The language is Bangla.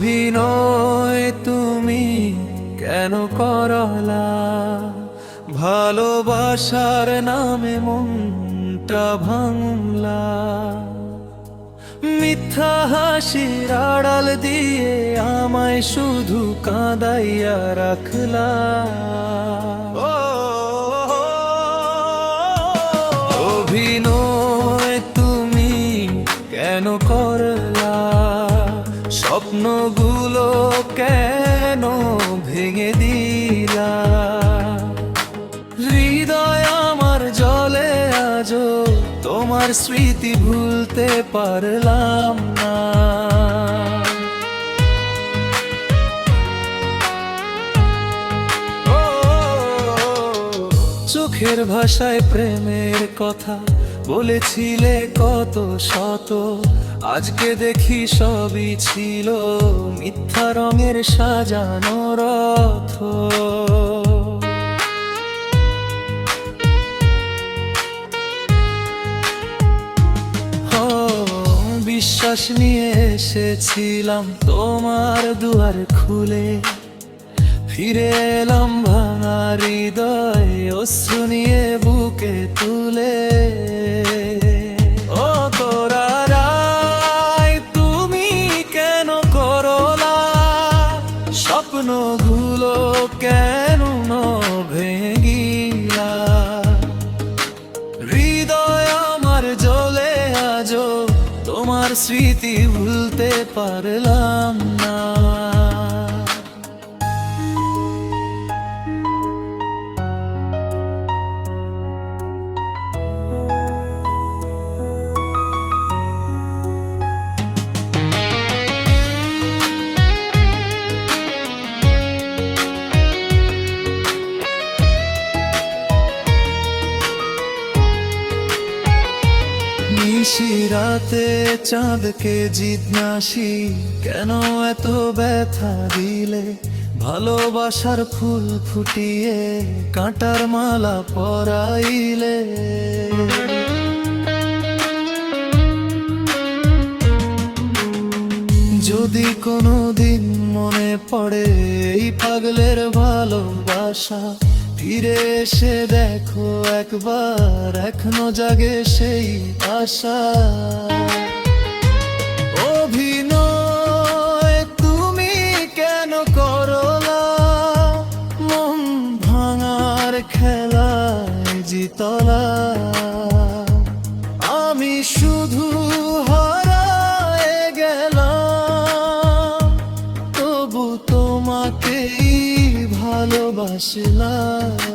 অভিনয় তুমি কেন করলা? ভালোবাসার নামে মনটা ভাঙলা। মিথ্যা হাসির আড়াল দিয়ে আমায় শুধু কাঁদাইয়া রাখলা। অভিনয় তুমি কেন করলা? স্বপ্নগুলো কেন ভেঙে দিলা? হৃদয় আমার জলে আজো তোমার স্মৃতি ভুলতে পারলাম না। চোখের ভাষায় প্রেমের কথা বলেছিলে কত শত, আজকে দেখি সবই ছিল মিথ্যা রঙের সাজানো রথ। বিশ্বাস নিয়ে এসেছিলাম তোমার দুয়ার খুলে, ফিরে এলাম ভাঙা হৃদয় অশ্রু নিয়ে বুকে তুলে। ও তোরা রায় তুমি কেন করলা? স্বপ্নগুলো কেন ভেঙিলা? হৃদয় আমার জ্বলে আজো তোমার স্মৃতি ভুলতে পারলাম না। নিশিরাতে চাঁদকে জিজ্ঞাসি কেন এত ব্যথা দিলে? ভালোবাসার ফুল ফুটিয়ে কাঁটার মালা পরাইলে। যদি কোনোদিন মনে পড়ে এই পাগলের ভালোবাসা, ফিরে এসে দেখো একবার এখনো জাগে সেই আশা। অভিনয় তুমি কেন করলা? মন ভাঙার খেলায় জিতলা। আমি শুধু হারায় গেলাম, তবু তোমাকেই ভালোবাসলাম।